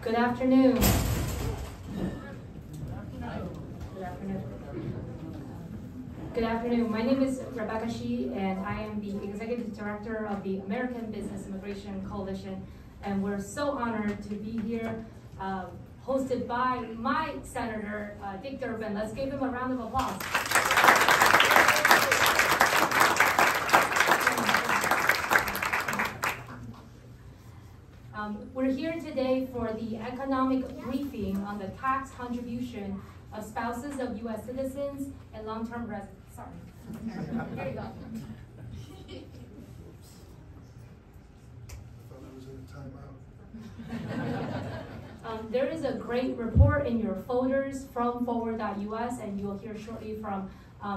Good afternoon. Good afternoon. Good afternoon. My name is Rebecca Shi, and I am the Executive Director of the American Business Immigration Coalition. And we're so honored to be here, hosted by my Senator, Dick Durbin. Let's give him a round of applause. We're here today for the economic briefing on the tax contribution of spouses of U.S. citizens and long-term residents. Sorry. There you go. I thought I was in a timeout. There is a great report in your folders from forward.us, and you'll hear shortly from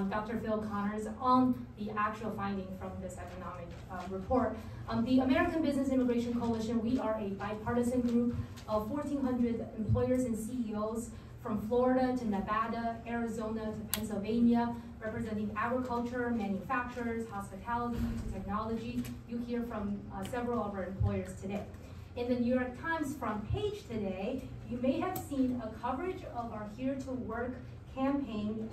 Dr. Phil Connors on the actual finding from this economic report. The American Business Immigration Coalition, we are a bipartisan group of 1,400 employers and CEOs from Florida to Nevada, Arizona to Pennsylvania, representing agriculture, manufacturers, hospitality to technology. You hear from several of our employers today. In the New York Times front page today, you may have seen a coverage of our Here to Work campaign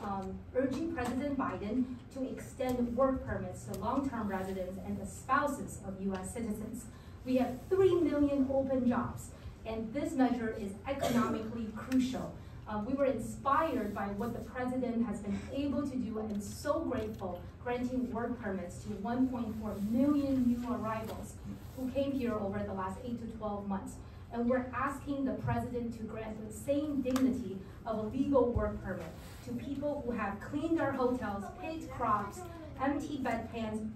urging President Biden to extend work permits to long-term residents and the spouses of U.S. citizens. We have 3 million open jobs, and this measure is economically crucial. We were inspired by what the president has been able to do and so grateful, granting work permits to 1.4 million new arrivals who came here over the last 8 to 12 months. And we're asking the president to grant the same dignity of a legal work permit to people who have cleaned our hotels, picked crops, emptied bedpans,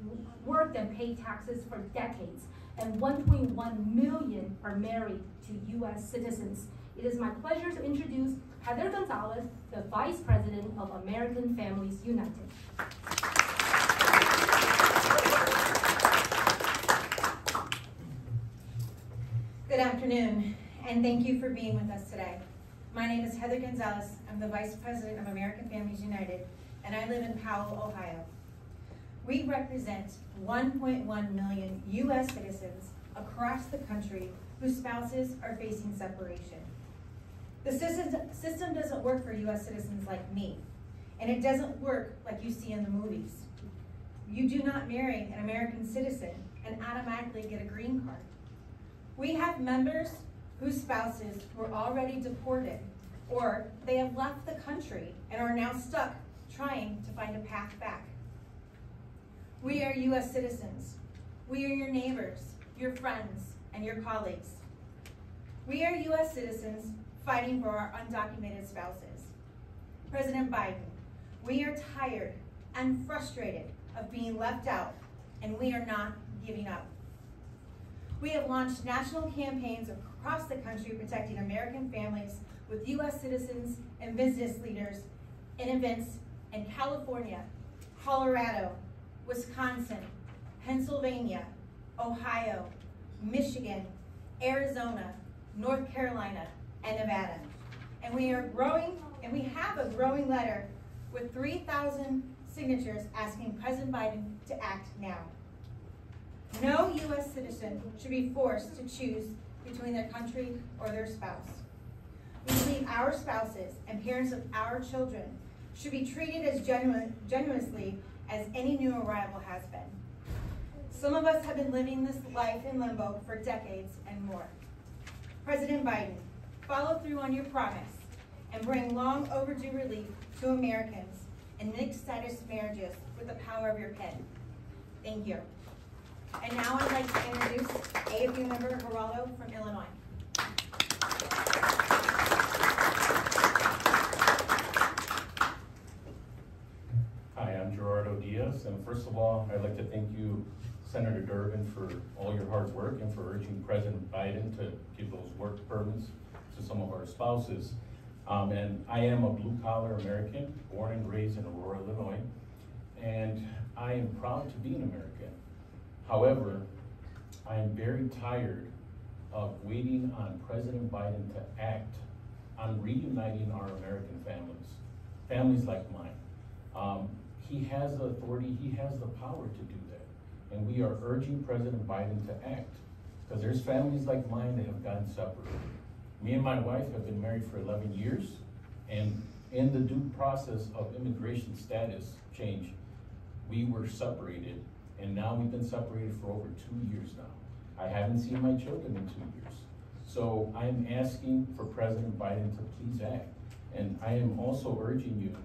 worked and paid taxes for decades, and 1.1 million are married to U.S. citizens. It is my pleasure to introduce Heather Gonzalez, the Vice President of American Families United. Good afternoon, and thank you for being with us today. My name is Heather Gonzalez. I'm the Vice President of American Families United, and I live in Powell, Ohio. We represent 1.1 million U.S. citizens across the country whose spouses are facing separation. The system doesn't work for U.S. citizens like me, and it doesn't work like you see in the movies. You do not marry an American citizen and automatically get a green card. We have members whose spouses were already deported, or they have left the country and are now stuck trying to find a path back. We are U.S. citizens. We are your neighbors, your friends, and your colleagues. We are U.S. citizens fighting for our undocumented spouses. President Biden, we are tired and frustrated of being left out, and we are not giving up. We have launched national campaigns across the country protecting American families with U.S. citizens and business leaders in events in California, Colorado, Wisconsin, Pennsylvania, Ohio, Michigan, Arizona, North Carolina, and Nevada. And we are growing, and we have a growing letter with 3,000 signatures asking President Biden to act now. No U.S. citizen should be forced to choose between their country or their spouse. We believe our spouses and parents of our children should be treated as generously as any new arrival has been. Some of us have been living this life in limbo for decades and more. President Biden, follow through on your promise and bring long overdue relief to Americans in mixed status marriages with the power of your pen. Thank you. And now I'd like to introduce AFU member Geraldo from Illinois. Hi, I'm Gerardo Diaz, and first of all, I'd like to thank you, Senator Durbin, for all your hard work and for urging President Biden to give those work permits to some of our spouses. And I am a blue-collar American, born and raised in Aurora, Illinois, and I am proud to be an American. However, I am very tired of waiting on President Biden to act on reuniting our American families like mine. He has the authority, he has the power to do that. And we are urging President Biden to act, because there's families like mine that have gotten separated. Me and my wife have been married for 11 years, and in the due process of immigration status change, we were separated, and now we've been separated for over 2 years now. I haven't seen my children in 2 years. So I'm asking for President Biden to please act. And I am also urging you,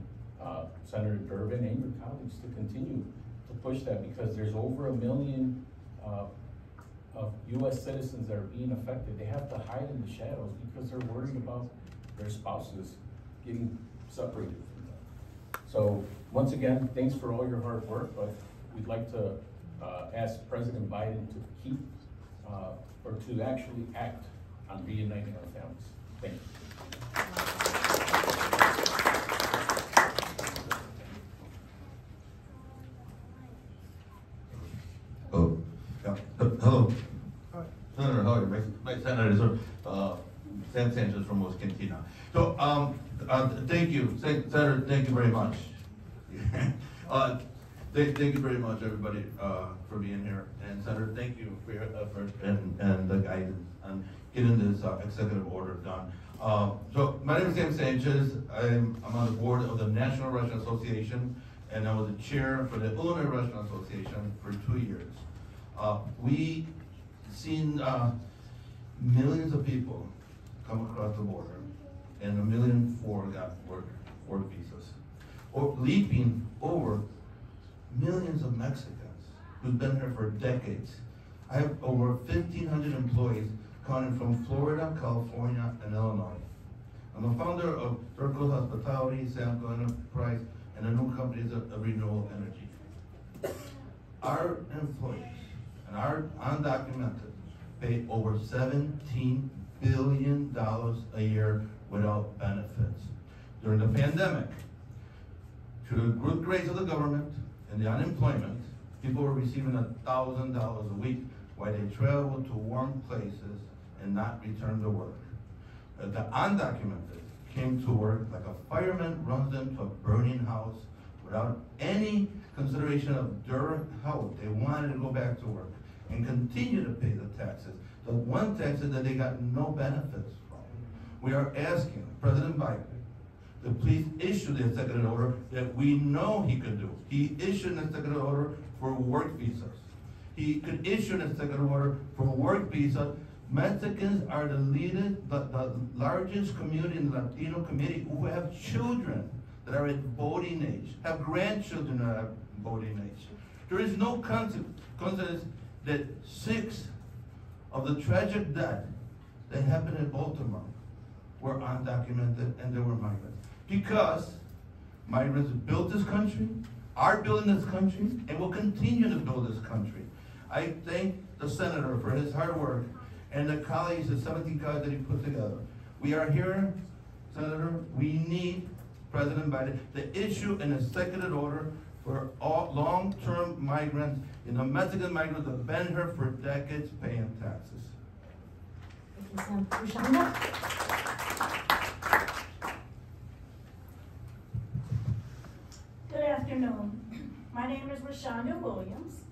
Senator Durbin and your colleagues, to continue to push that, because there's over 1 million of US citizens that are being affected. They have to hide in the shadows because they're worried about their spouses getting separated from them. So once again, thanks for all your hard work, but we'd like to ask President Biden to keep, or to actually act on reuniting our families. Thank you. Oh, yeah. Hello. Senator, how are you? My senator is Sam Sanchez from West Cantina. So, thank you, Senator. Thank you very much. Thank you very much, everybody, for being here. And Senator, thank you for your effort and the guidance on getting this executive order done. So, my name is Sam Sanchez. I'm on the board of the National Restaurant Association, and I was the chair for the Illinois Restaurant Association for 2 years. We seen millions of people come across the border, and 1.4 million got work visas, or leaping over millions of Mexicans who've been here for decades. I have over 1,500 employees coming from Florida, California, and Illinois. I'm the founder of Circles Hospitality, Samco Enterprise, and the new company is Renewable Energy. Our employees and our undocumented pay over $17 billion a year without benefits. During the pandemic, through the good grace of the government and the unemployment, people were receiving $1,000 a week while they traveled to warm places and not return to work. The undocumented came to work like a fireman runs into a burning house without any consideration of their health. They wanted to go back to work and continue to pay the taxes. The one taxes that they got no benefits from. We are asking President Biden to please issue the executive order that we know he could do. He issued an executive order for work visas. He could issue an executive order for work visa. Mexicans are the largest community in the Latino community who have children that are at voting age, have grandchildren that are voting age. There is no coincidence that 6 of the tragic deaths that happened in Baltimore were undocumented and they were migrants. Because migrants built this country, are building this country, and will continue to build this country. I thank the senator for his hard work and the colleagues, the 17 colleagues that he put together. We are here, Senator, we need President Biden to issue an executive order for all long-term migrants, Mexican migrants that have been here for decades paying taxes. Thank you, Sam. Rushanda? Good afternoon. My name is Rushanda Williams.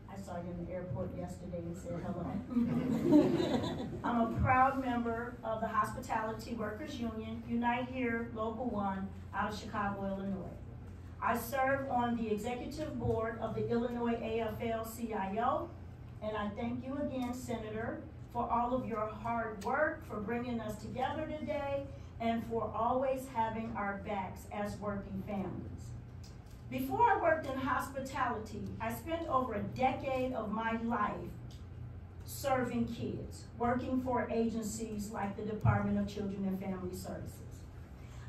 I saw you in the airport yesterday and said hello. I'm a proud member of the Hospitality Workers Union, Unite Here, Local 1, out of Chicago, Illinois. I serve on the executive board of the Illinois AFL-CIO, and I thank you again, Senator, for all of your hard work, for bringing us together today, and for always having our backs as working families. Before I worked in hospitality, I spent over a decade of my life serving kids, working for agencies like the Department of Children and Family Services.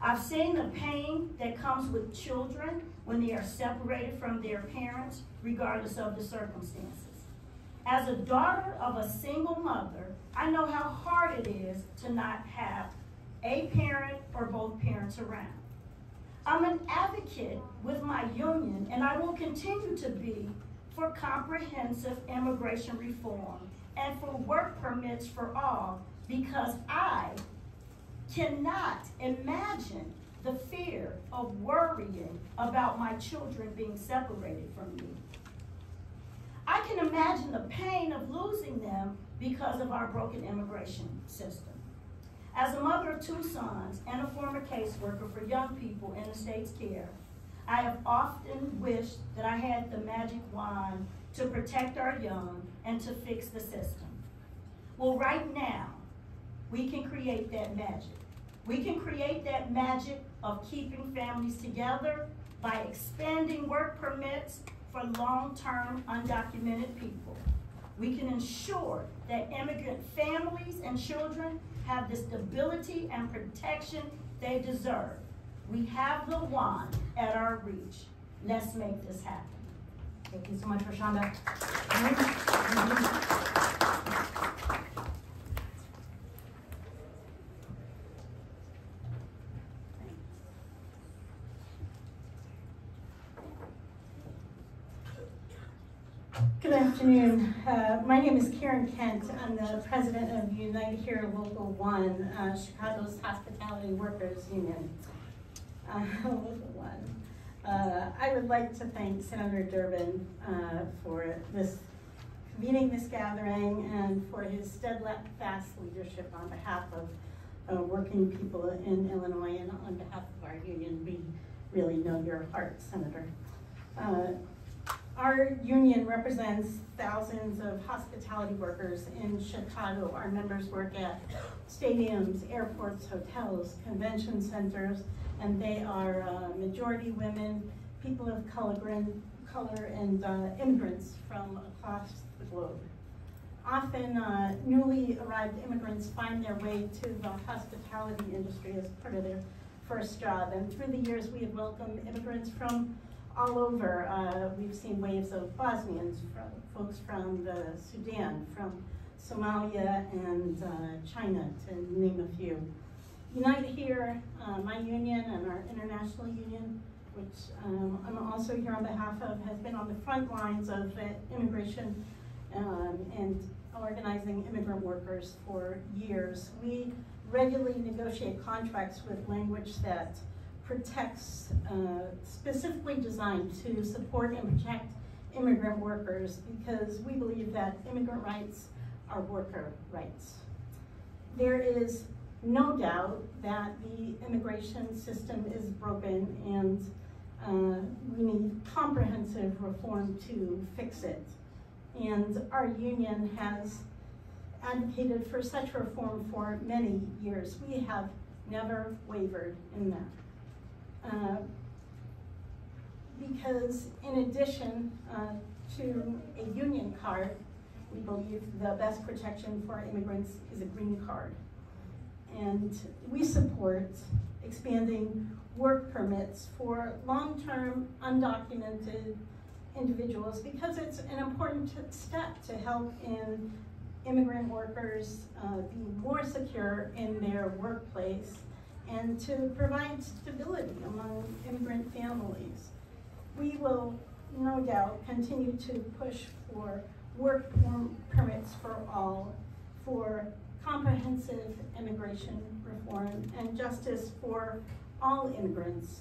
I've seen the pain that comes with children when they are separated from their parents, regardless of the circumstances. As a daughter of a single mother, I know how hard it is to not have a parent or both parents around. I'm an advocate with my union, and I will continue to be, for comprehensive immigration reform and for work permits for all, because I cannot imagine the fear of worrying about my children being separated from me. I can imagine the pain of losing them because of our broken immigration system. As a mother of 2 sons and a former caseworker for young people in the state's care, I have often wished that I had the magic wand to protect our young and to fix the system. Well, right now, we can create that magic. We can create that magic of keeping families together by expanding work permits for long-term undocumented people. We can ensure that immigrant families and children have the stability and protection they deserve. We have the wand at our reach. Let's make this happen. Thank you so much, Rashonda. Good afternoon. My name is Karen Kent. I'm the president of Unite Here Local 1, Chicago's Hospitality Workers Union. Local 1. I would like to thank Senator Durbin for convening this gathering and for his steadfast leadership on behalf of working people in Illinois and on behalf of our union. We really know your heart, Senator. Our union represents thousands of hospitality workers in Chicago. Our members work at stadiums, airports, hotels, convention centers, and they are majority women, people of color, and immigrants from across the globe. Often, newly arrived immigrants find their way to the hospitality industry as part of their first job, and through the years we have welcomed immigrants from all over. We've seen waves of Bosnians, folks from the Sudan, from Somalia and China, to name a few. Unite Here, my union and our international union, which I'm also here on behalf of, has been on the front lines of immigration and organizing immigrant workers for years. We regularly negotiate contracts with language that protects, specifically designed to support and protect immigrant workers, because we believe that immigrant rights are worker rights. There is no doubt that the immigration system is broken, and we need comprehensive reform to fix it. And our union has advocated for such reform for many years. We have never wavered in that. Because in addition to a union card, we believe the best protection for immigrants is a green card. And we support expanding work permits for long-term undocumented individuals, because it's an important step to help immigrant workers be more secure in their workplace and to provide stability among immigrant families. We will no doubt continue to push for work permits for all, for comprehensive immigration reform and justice for all immigrants.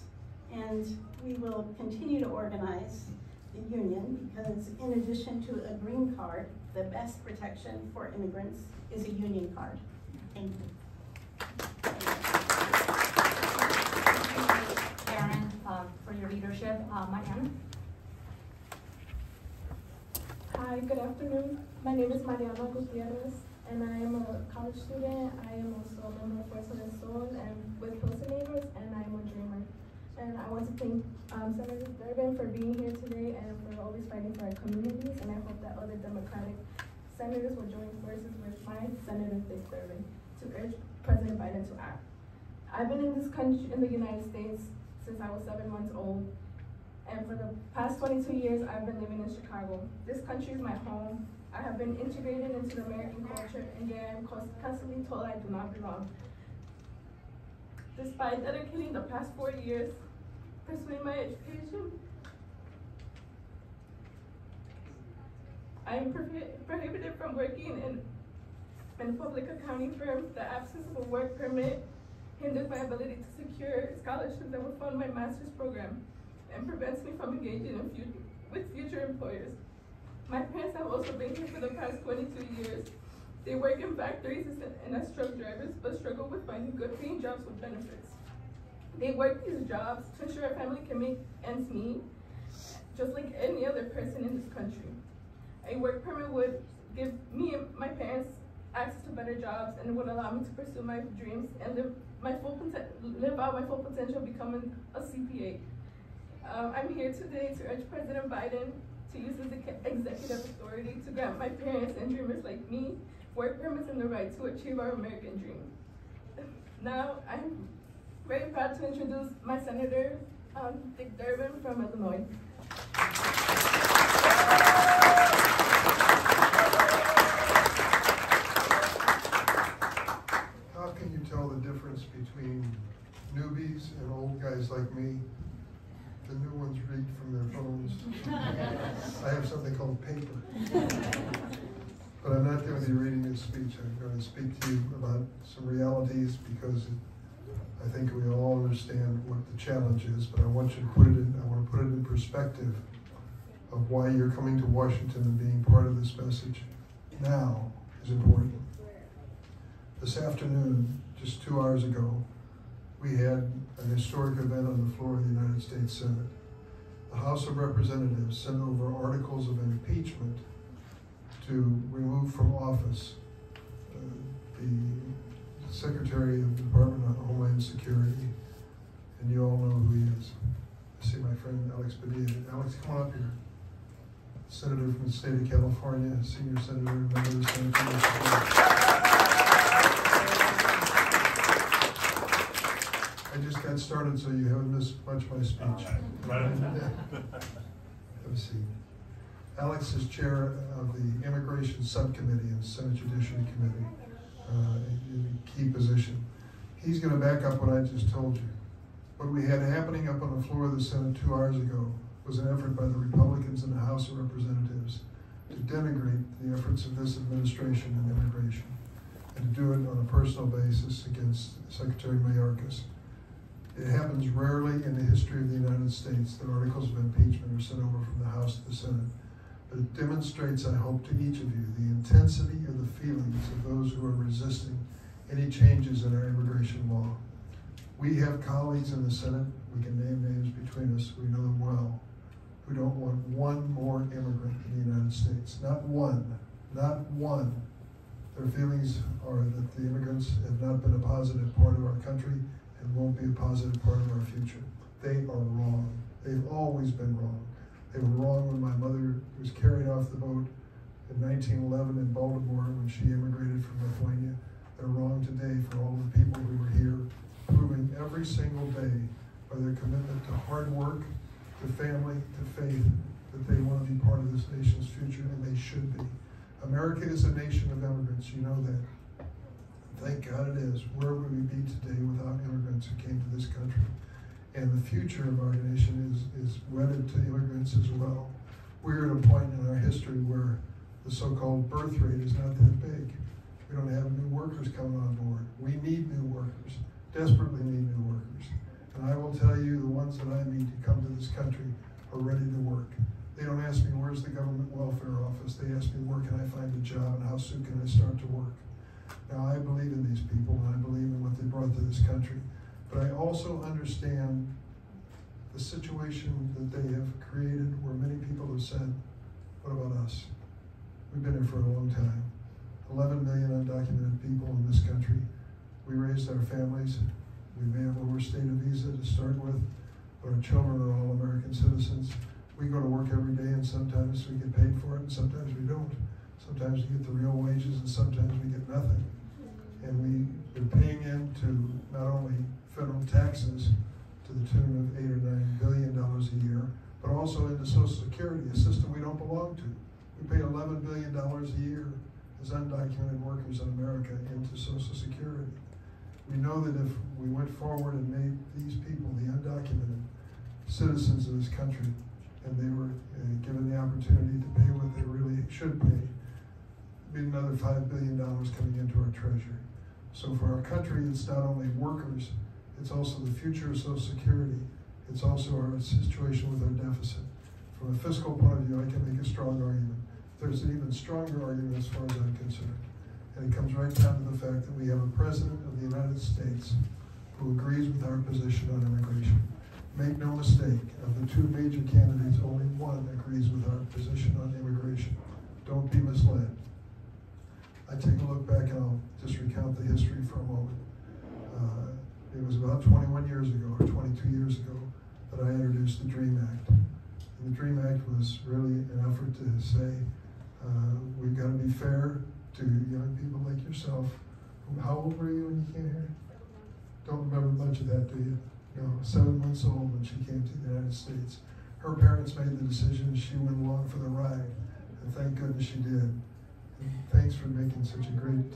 And we will continue to organize the union, because in addition to a green card, the best protection for immigrants is a union card. Thank you. Karen, for your leadership. Mariana. Hi, good afternoon. My name is Mariana Gutierrez, and I am a college student. I am also a member of Fuerza del Sol and with Pilsen Neighbors, and I am a dreamer. And I want to thank Senator Durbin for being here today and for always fighting for our communities, and I hope that other Democratic senators will join forces with my Senator Dick Durbin to urge President Biden to act. I've been in this country, in the United States, since I was 7 months old. And for the past 22 years, I've been living in Chicago. This country is my home. I have been integrated into the American culture, and yet I'm constantly told I do not belong. Despite dedicating the past 4 years pursuing my education, I am prohibited from working in a public accounting firm. The absence of a work permit hinders my ability to secure scholarships that will fund my master's program and prevents me from engaging with future employers. My parents have also been here for the past 22 years. They work in factories and as truck drivers, but but struggle with finding good paying jobs with benefits. They work these jobs to ensure a family can make ends meet, just like any other person in this country. A work permit would give me and my parents access to better jobs, and it would allow me to pursue my dreams and live out my full potential becoming a CPA. I'm here today to urge President Biden to use his executive authority to grant my parents and dreamers like me work permits and the right to achieve our American dream. Now, I'm very proud to introduce my Senator, Dick Durbin from Illinois. How can you tell the difference between newbies and old guys like me? The new ones read from their phones. I have something called paper. But I'm not going to be reading this speech. I'm going to speak to you about some realities because I think we all understand what the challenge is, but I want to put it in perspective of why you're coming to Washington and being part of this message now is important. This afternoon, just 2 hours ago, we had an historic event on the floor of the United States Senate. The House of Representatives sent over articles of impeachment to remove from office the Secretary of the Department of Homeland Security, and you all know who he is. I see my friend Alex Padilla. Alex, come on up here. Senator from the state of California, senior senator, member of the Senate. I just got started, so you haven't missed much of my speech. Have a seat. Alex is chair of the Immigration Subcommittee in the Senate Judiciary Committee, in a key position. He's going to back up what I just told you. What we had happening up on the floor of the Senate 2 hours ago was an effort by the Republicans in the House of Representatives to denigrate the efforts of this administration in immigration, and to do it on a personal basis against Secretary Mayorkas. It happens rarely in the history of the United States that articles of impeachment are sent over from the House to the Senate. But it demonstrates, I hope, to each of you, the intensity of the feelings of those who are resisting any changes in our immigration law. We have colleagues in the Senate, we can name names between us, we know them well, who don't want one more immigrant in the United States. Not one, not one. Their feelings are that the immigrants have not been a positive part of our country and won't be a positive part of our future. They are wrong. They've always been wrong. They were wrong when my mother was carried off the boat in 1911 in Baltimore when she immigrated from Lithuania. They're wrong today for all the people who are here, proving every single day by their commitment to hard work, to family, to faith, that they want to be part of this nation's future, and they should be. America is a nation of immigrants, you know that. Thank God it is. Where would we be today without immigrants who came to this country? And the future of our nation is wedded to immigrants as well. We're at a point in our history where the so-called birth rate is not that big. We don't have new workers coming on board. We need new workers, desperately need new workers. And I will tell you, the ones that I meet who come to this country are ready to work. They don't ask me, where's the government welfare office? They ask me, where can I find a job and how soon can I start to work? Now, I believe in these people and I believe in what they brought to this country. But I also understand the situation that they have created where many people have said, what about us? We've been here for a long time. 11 million undocumented people in this country. We raised our families. We may have overstayed a visa to start with, but our children are all American citizens. We go to work every day and sometimes we get paid for it and sometimes we don't. Sometimes we get the real wages and sometimes we get nothing. And we're paying into not only federal taxes to the tune of $8 or $9 billion a year, but also into Social Security, a system we don't belong to. We pay $11 billion a year as undocumented workers in America into Social Security. We know that if we went forward and made these people, the undocumented, citizens of this country, and they were given the opportunity to pay what they really should pay, there'd be another $5 billion coming into our treasury. So for our country, it's not only workers, it's also the future of Social Security. It's also our situation with our deficit. From a fiscal point of view, I can make a strong argument. There's an even stronger argument as far as I'm concerned. And it comes right down to the fact that we have a president of the United States who agrees with our position on immigration. Make no mistake, of the two major candidates, only one agrees with our position on immigration. Don't be misled. I take a look back and I'll just recount the history for a moment. It was about 21 years ago, or 22 years ago, that I introduced the DREAM Act. And the DREAM Act was really an effort to say, we've got to be fair to young people like yourself. How old were you when you came here? Don't remember much of that, do you? No, 7 months old when she came to the United States. Her parents made the decision, she went along for the ride, and thank goodness she did. And thanks for making such a great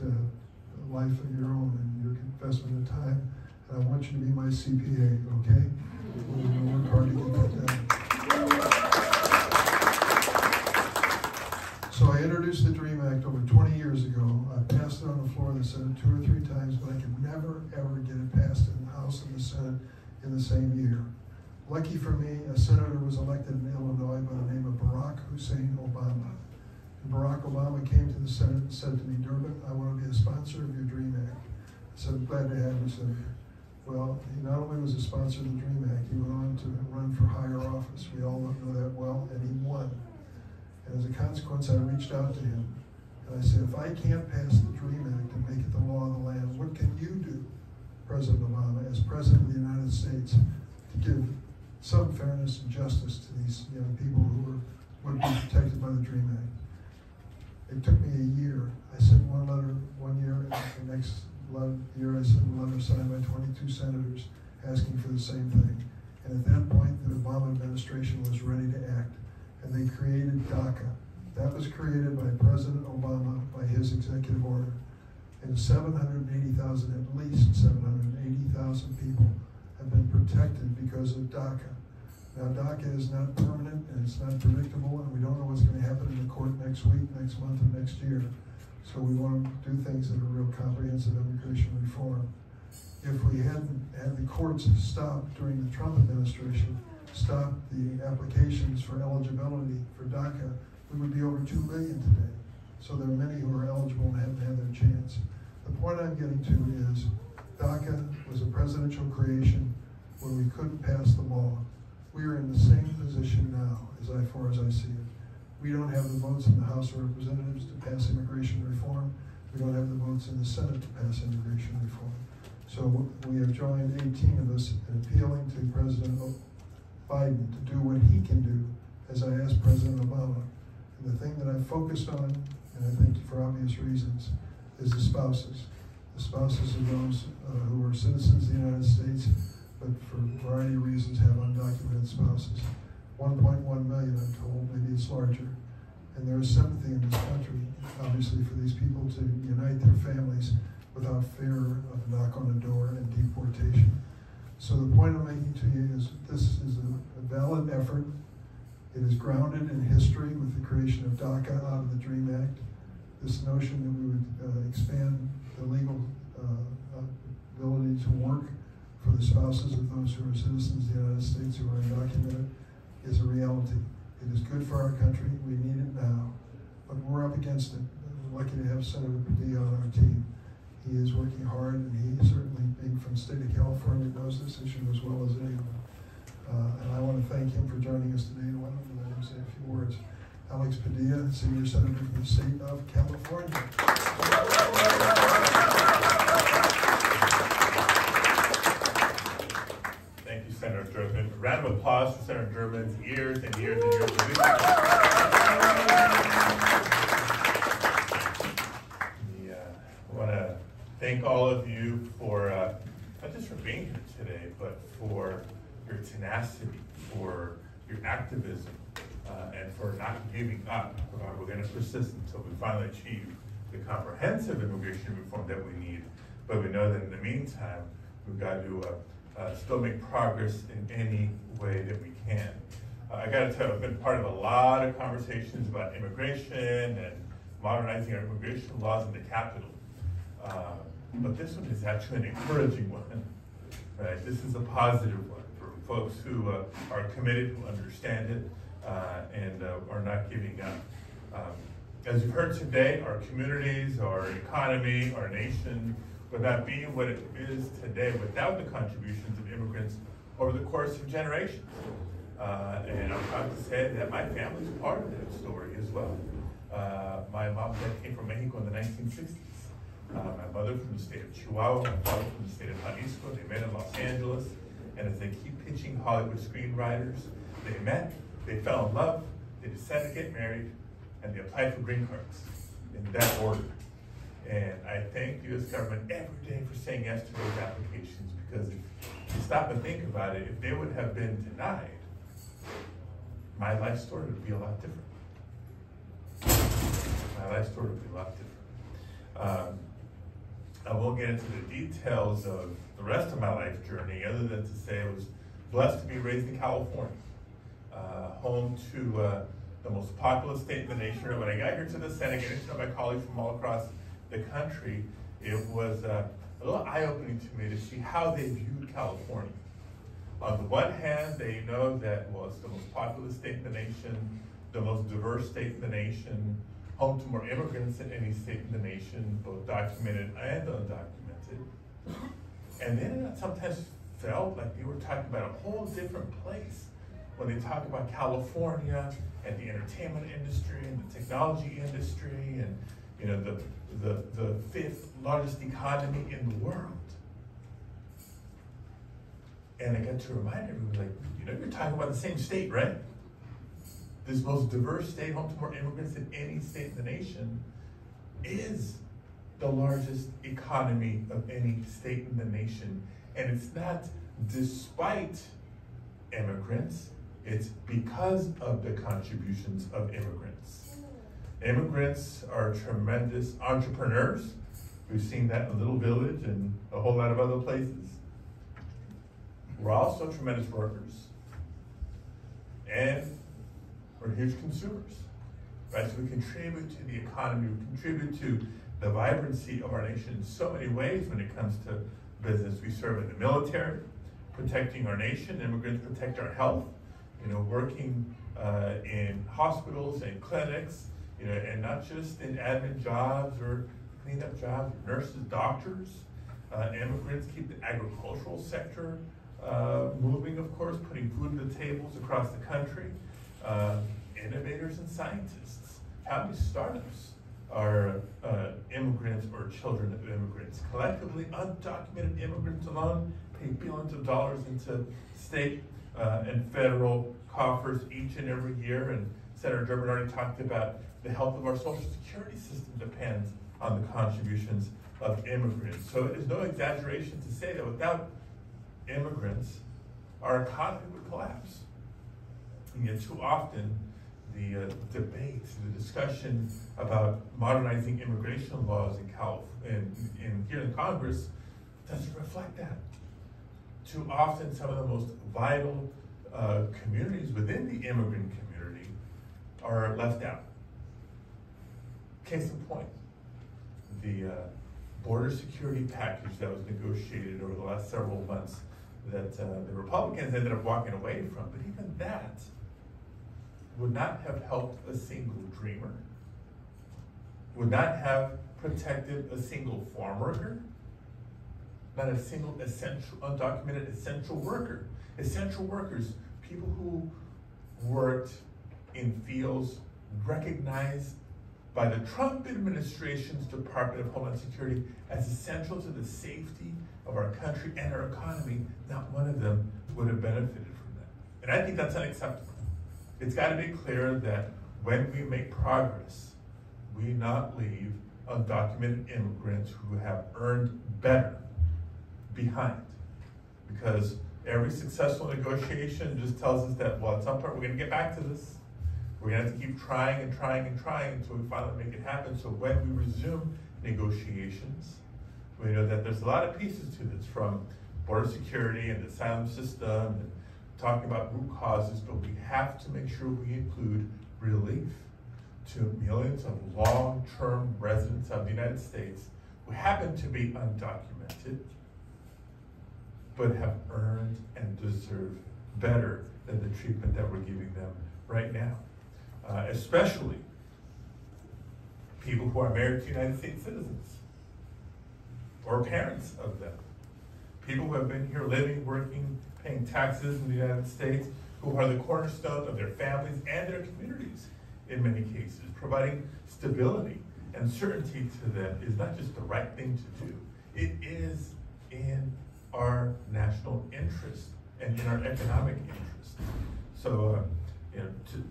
life of your own and your investment of time. And I want you to be my CPA, okay? We're going to work hard to get that done. So I introduced the DREAM Act over 20 years ago. I passed it on the floor of the Senate 2 or 3 times, but I could never, ever get it passed in the House and the Senate in the same year. Lucky for me, a senator was elected in Illinois by the name of Barack Hussein Obama. And Barack Obama came to the Senate and said to me, Durbin, I want to be a sponsor of your DREAM Act. I said, glad to have you, Senator. Well, he not only was a sponsor of the DREAM Act, he went on to run for higher office. We all know that well, and he won. And as a consequence, I reached out to him, and I said, if I can't pass the DREAM Act and make it the law of the land, what can you do, President Obama, as President of the United States, to give some fairness and justice to these young people who would be protected by the DREAM Act? It took me a year. I sent one letter one year, and the next year I sent a letter signed by 22 senators asking for the same thing. And at that point, the Obama administration was ready to act, and they created DACA. That was created by President Obama by his executive order. And 780,000, at least 780,000 people have been protected because of DACA. Now, DACA is not permanent and it's not predictable, and we don't know what's going to happen in the court next week, next month, or next year. So we want to do things that are real comprehensive immigration reform. If we hadn't had the courts stop during the Trump administration, stop the applications for eligibility for DACA, we would be over 2 million today. So there are many who are eligible and haven't had their chance. The point I'm getting to is DACA was a presidential creation when we couldn't pass the law. We are in the same position now, as far as I see it. We don't have the votes in the House of Representatives to pass immigration reform. We don't have the votes in the Senate to pass immigration reform. So we have joined 18 of us in appealing to President Biden to do what he can do, as I asked President Obama. And the thing that I focused on, and I think for obvious reasons, is the spouses. The spouses of those who are citizens of the United States, but for a variety of reasons have undocumented spouses. 1.1 million, I'm told, maybe it's larger. And there is sympathy in this country, obviously, for these people to unite their families without fear of a knock on the door and deportation. So the point I'm making to you is this is a valid effort. It is grounded in history with the creation of DACA out of the DREAM Act. This notion that we would expand the legal ability to work for the spouses of those who are citizens of the United States who are undocumented is a reality. It is good for our country. We need it now. But we're up against it. We're lucky to have Senator Padilla on our team. He is working hard, and he certainly, being from the state of California, knows this issue as well as anyone. And I want to thank him for joining us today. Why don't we let him say a few words? Alex Padilla, Senior Senator from the state of California. Thank you, Senator Durbin. A round of applause for Senator Durbin's years and years and years of leadership. I want to thank all of you for, not just for being here today, but for your tenacity, for your activism, and for not giving up. We're going to persist until we finally achieve the comprehensive immigration reform that we need. But we know that in the meantime, we've got to still make progress in any way that we can. I got to tell you, I've been part of a lot of conversations about immigration and modernizing our immigration laws in the Capitol. But this one is actually an encouraging one, right? This is a positive one for folks who are committed, who understand it, and are not giving up. As you've heard today, our communities, our economy, our nation would not be what it is today without the contributions of immigrants over the course of generations. And I'm proud to say that my family's part of that story as well. My mom and dad came from Mexico in the 1960s. My mother from the state of Chihuahua, my father from the state of Jalisco. They met in Los Angeles, and as they keep pitching Hollywood screenwriters, they met, they fell in love, they decided to get married, and they applied for green cards in that order. And I thank the U.S. government every day for saying yes to those applications, because if you stop and think about it, if they would have been denied, my life story would be a lot different. My life story would be a lot different. I won't get into the details of the rest of my life journey, other than to say I was blessed to be raised in California, home to the most populous state in the nation. When I got here to the Senate, getting to know my colleagues from all across the country, it was a little eye-opening to me to see how they viewed California. On the one hand, they know that, well, it's the most populous state in the nation, the most diverse state in the nation, home to more immigrants than any state in the nation, both documented and undocumented. And then it sometimes felt like they were talking about a whole different place when they talk about California and the entertainment industry and the technology industry and, you know, the fifth largest economy in the world. And I got to remind everyone, like, you know, you're talking about the same state, right? This most diverse state, home to more immigrants than any state in the nation, is the largest economy of any state in the nation. And it's not despite immigrants, it's because of the contributions of immigrants. Immigrants are tremendous entrepreneurs. We've seen that in Little Village and a whole lot of other places. We're also tremendous workers. And we're huge consumers, right? So we contribute to the economy, we contribute to the vibrancy of our nation in so many ways when it comes to business. We serve in the military, protecting our nation. Immigrants protect our health, you know, working in hospitals and clinics, you know, and not just in admin jobs or cleanup jobs, nurses, doctors. Immigrants keep the agricultural sector moving, of course, putting food on the tables across the country. Innovators and scientists. How many startups are immigrants or children of immigrants? Collectively, undocumented immigrants alone pay billions of dollars into state and federal coffers each and every year. And Senator Durbin already talked about the health of our social security system depends on the contributions of immigrants. So it is no exaggeration to say that without immigrants, our economy would collapse. And yet too often, the debate, the discussion about modernizing immigration laws in here in Congress doesn't reflect that. Too often, some of the most vital communities within the immigrant community are left out. Case in point, the border security package that was negotiated over the last several months that the Republicans ended up walking away from, but even that would not have helped a single dreamer, would not have protected a single farm worker, not a single essential, undocumented essential worker. Essential workers, people who worked in fields recognized by the Trump administration's Department of Homeland Security as essential to the safety of our country and our economy. Not one of them would have benefited from that. And I think that's unacceptable. It's got to be clear that when we make progress, we not leave undocumented immigrants who have earned better behind. Because every successful negotiation just tells us that, well, at some point we're going to get back to this. We're going to have to keep trying and trying and trying until we finally make it happen. So when we resume negotiations, we know that there's a lot of pieces to this, from border security and the asylum system and talking about root causes, but we have to make sure we include relief to millions of long-term residents of the United States who happen to be undocumented, but have earned and deserve better than the treatment that we're giving them right now. Especially people who are married to United States citizens or parents of them, people who have been here living, working, paying taxes in the United States, who are the cornerstone of their families and their communities in many cases. Providing stability and certainty to them is not just the right thing to do, it is in our national interest and in our economic interest. So,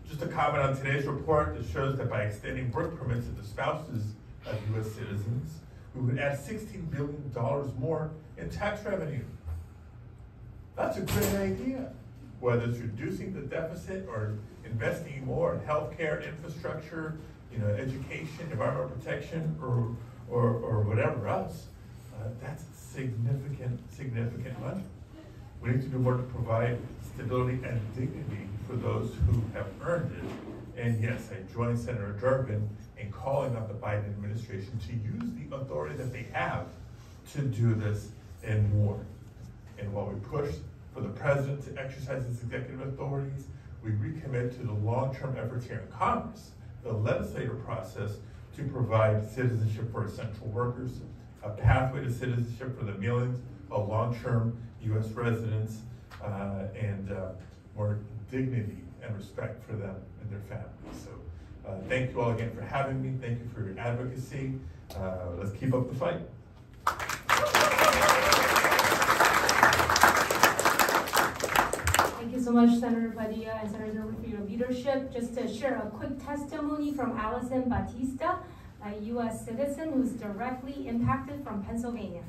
just a comment on today's report that shows that by extending work permits to the spouses of U.S. citizens, we would add $16 billion more in tax revenue. That's a great idea. Whether it's reducing the deficit or investing more in healthcare, infrastructure, education, environmental protection, or whatever else, that's significant money. We need to do more to provide stability and dignity for those who have earned it. And yes, I join Senator Durbin in calling on the Biden administration to use the authority that they have to do this and more. And while we push for the president to exercise his executive authorities, we recommit to the long-term efforts here in Congress, the legislative process, to provide citizenship for essential workers, a pathway to citizenship for the millions of long-term U.S. residents, and more dignity and respect for them and their families. So thank you all again for having me. Thank you for your advocacy. Let's keep up the fight. Thank you so much, Senator Padilla and Senator Durbin, for your leadership. Just to share a quick testimony from Allison Batista, a U.S. citizen who's directly impacted from Pennsylvania.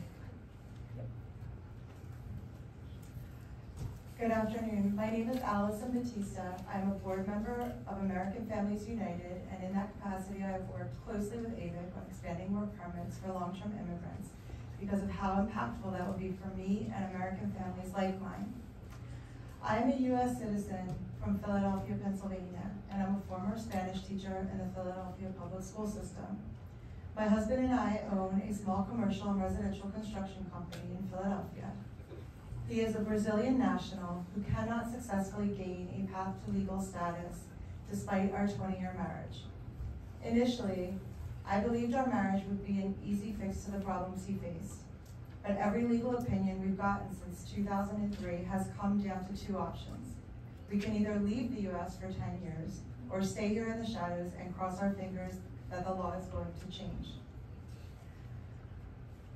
Good afternoon. My name is Allison Batista. I'm a board member of American Families United, and in that capacity, I have worked closely with AVIC on expanding work permits for long-term immigrants because of how impactful that will be for me and American families like mine. I am a U.S. citizen from Philadelphia, Pennsylvania, and I'm a former Spanish teacher in the Philadelphia public school system. My husband and I own a small commercial and residential construction company in Philadelphia. He is a Brazilian national who cannot successfully gain a path to legal status despite our 20-year marriage. Initially, I believed our marriage would be an easy fix to the problems he faced. But every legal opinion we've gotten since 2003 has come down to two options. We can either leave the US for 10 years or stay here in the shadows and cross our fingers that the law is going to change.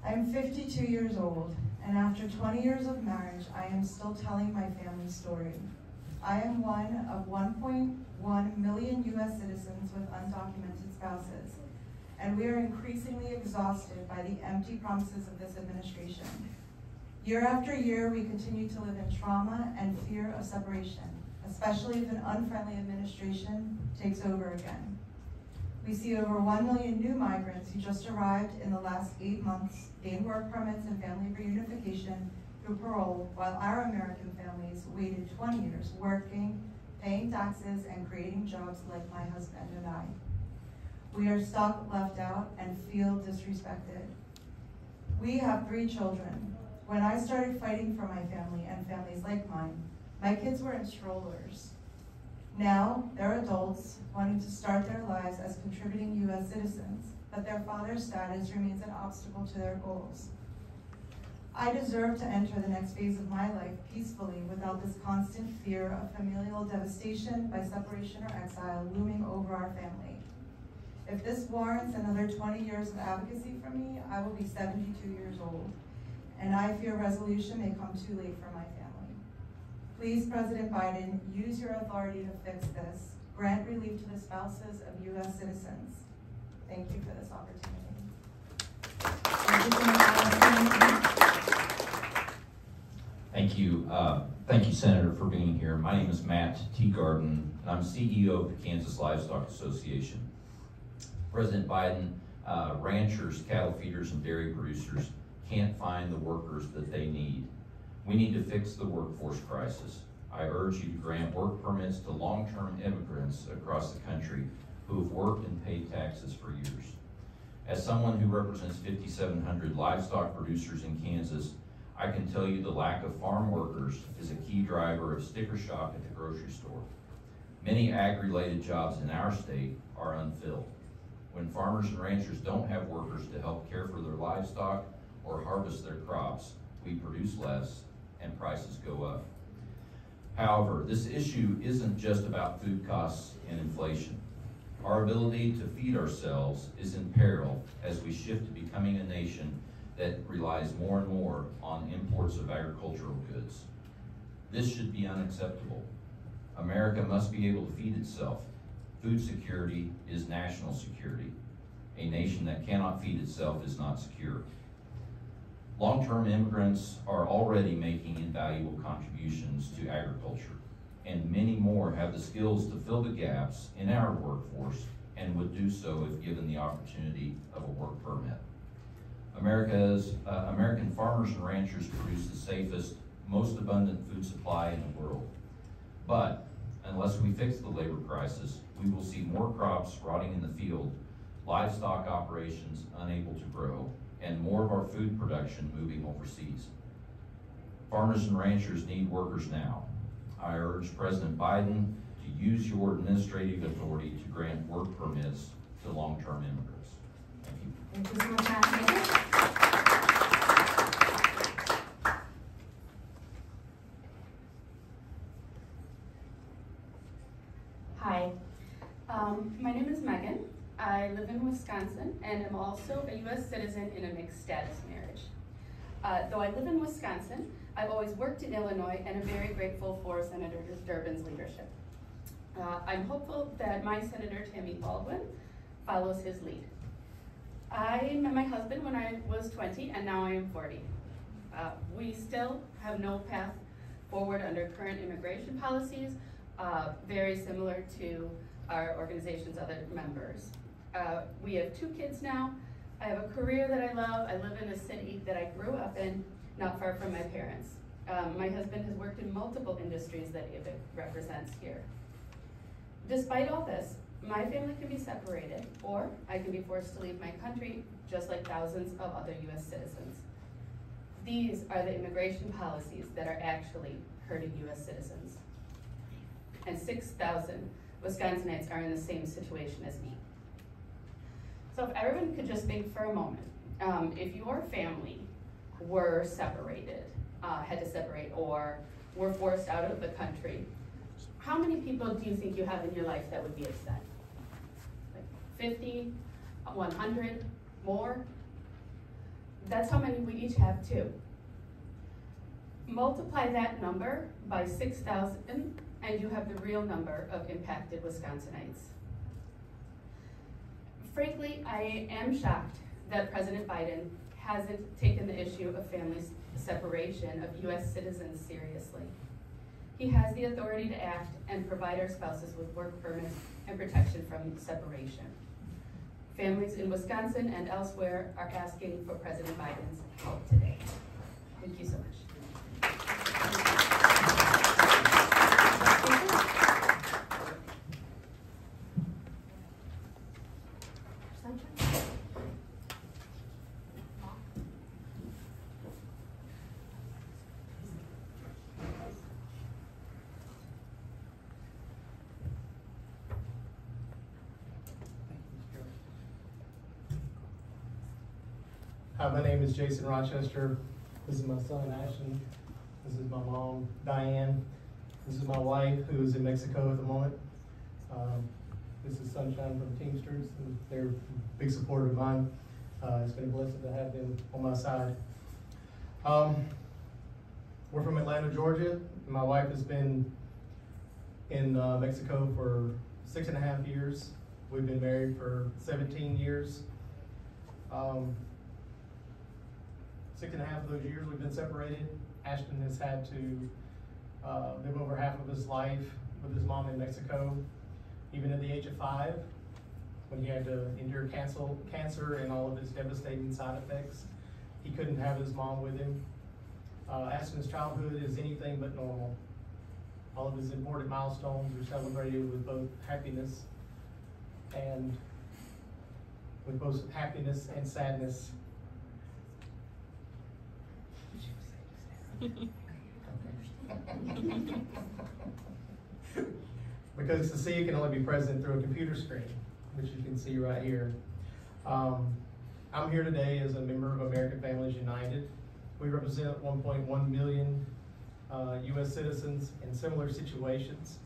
I'm 52 years old, and after 20 years of marriage, I am still telling my family's story. I am one of 1.1 million US citizens with undocumented spouses, and we are increasingly exhausted by the empty promises of this administration. Year after year, we continue to live in trauma and fear of separation, especially if an unfriendly administration takes over again. We see over 1 million new migrants who just arrived in the last 8 months, gained work permits and family reunification through parole, while our American families waited 20 years working, paying taxes, and creating jobs like my husband and I. We are stuck, left out, and feel disrespected. We have 3 children. When I started fighting for my family and families like mine, my kids were in strollers. Now, they're adults wanting to start their lives as contributing US citizens, but their father's status remains an obstacle to their goals. I deserve to enter the next phase of my life peacefully without this constant fear of familial devastation by separation or exile looming over our family. If this warrants another 20 years of advocacy for me, I will be 72 years old, and I fear resolution may come too late for my family. Please, President Biden, use your authority to fix this. Grant relief to the spouses of US citizens. Thank you for this opportunity. Thank you. Thank you, Senator, for being here. My name is Matt Teagarden, and I'm CEO of the Kansas Livestock Association. President Biden, ranchers, cattle feeders, and dairy producers can't find the workers that they need. We need to fix the workforce crisis. I urge you to grant work permits to long-term immigrants across the country who have worked and paid taxes for years. As someone who represents 5,700 livestock producers in Kansas, I can tell you the lack of farm workers is a key driver of sticker shock at the grocery store. Many ag-related jobs in our state are unfilled. When farmers and ranchers don't have workers to help care for their livestock or harvest their crops, we produce less and prices go up. However, this issue isn't just about food costs and inflation. Our ability to feed ourselves is in peril as we shift to becoming a nation that relies more and more on imports of agricultural goods. This should be unacceptable. America must be able to feed itself. Food security is national security. A nation that cannot feed itself is not secure. Long-term immigrants are already making invaluable contributions to agriculture, and many more have the skills to fill the gaps in our workforce and would do so if given the opportunity of a work permit. American farmers and ranchers produce the safest, most abundant food supply in the world. But unless we fix the labor crisis, we will see more crops rotting in the field, livestock operations unable to grow, and more of our food production moving overseas. Farmers and ranchers need workers now. I urge President Biden to use your administrative authority to grant work permits to long-term immigrants. Thank you. Thank you so much, Matt. Hi, my name is Megan. I live in Wisconsin and am also a U.S. citizen in a mixed status marriage. Though I live in Wisconsin, I've always worked in Illinois and am very grateful for Senator Durbin's leadership. I'm hopeful that my Senator Tammy Baldwin follows his lead. I met my husband when I was 20 and now I am 40. We still have no path forward under current immigration policies, very similar to our organization's other members. We have 2 kids now. I have a career that I love. I live in a city that I grew up in, not far from my parents. My husband has worked in multiple industries that IBIC represents here. Despite all this, my family can be separated, or I can be forced to leave my country, just like thousands of other U.S. citizens. These are the immigration policies that are actually hurting U.S. citizens. And 6,000 Wisconsinites are in the same situation as me. So if everyone could just think for a moment, if your family were separated, had to separate, or were forced out of the country, how many people do you think you have in your life that would be upset? Like 50, 100, more? That's how many we each have too. Multiply that number by 6,000 and you have the real number of impacted Wisconsinites. Frankly, I am shocked that President Biden hasn't taken the issue of family separation of U.S. citizens seriously. He has the authority to act and provide our spouses with work permits and protection from separation. Families in Wisconsin and elsewhere are asking for President Biden's help today. Thank you so much. Hi, my name is Jason Rochester. This is my son, Ashton. This is my mom, Diane. This is my wife, who is in Mexico at the moment. This is Sunshine from Teamsters, and they're a big supporter of mine. It's been a blessing to have them on my side. We're from Atlanta, Georgia. My wife has been in Mexico for 6.5 years. We've been married for 17 years. 6.5 of those years we've been separated. Ashton has had to live over half of his life with his mom in Mexico. Even at the age of 5, when he had to endure cancer and all of its devastating side effects, he couldn't have his mom with him. Ashton's childhood is anything but normal. All of his important milestones are celebrated with both happiness and sadness. Because to see can only be present through a computer screen. which you can see right here. I'm here today as a member of American Families United. We represent 1.1 million U.S. citizens in similar situations.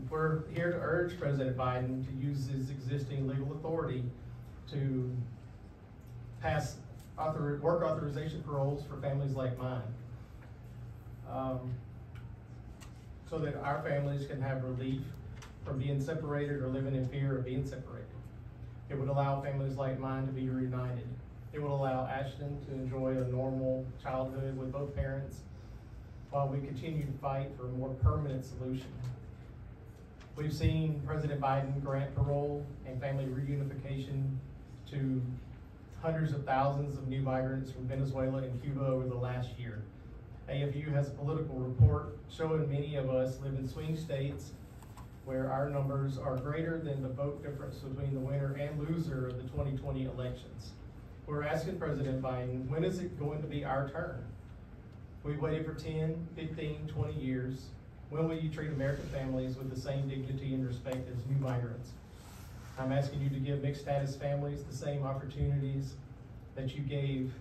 We're here to urge President Biden to use his existing legal authority to pass work authorization paroles for families like mine, so that our families can have relief from being separated or living in fear of being separated. It would allow families like mine to be reunited. It would allow Ashton to enjoy a normal childhood with both parents while we continue to fight for a more permanent solution. We've seen President Biden grant parole and family reunification to hundreds of thousands of new migrants from Venezuela and Cuba over the last year. AFU has a political report showing many of us live in swing states where our numbers are greater than the vote difference between the winner and loser of the 2020 elections. We're asking President Biden, when is it going to be our turn? We waited for 10, 15, 20 years. When will you treat American families with the same dignity and respect as new migrants? I'm asking you to give mixed status families the same opportunities that you gave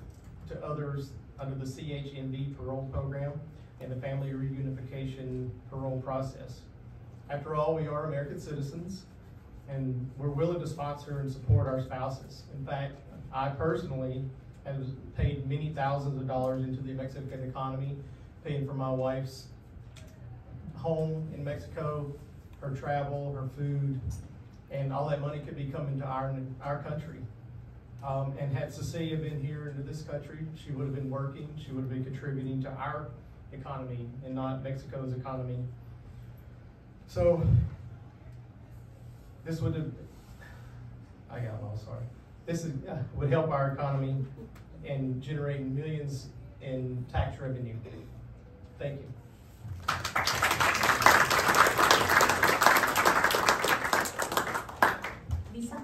to others under the CHMD parole program and the family reunification parole process. After all, we are American citizens, and we're willing to sponsor and support our spouses. In fact, I personally have paid many thousands of dollars into the Mexican economy, paying for my wife's home in Mexico, her travel, her food, and all that money could be coming to our country. And had Cecilia been here into this country, she would have been working, she would have been contributing to our economy and not Mexico's economy. So this would have, I got lost, sorry. This would help our economy and generate millions in tax revenue. Thank you. Lisa?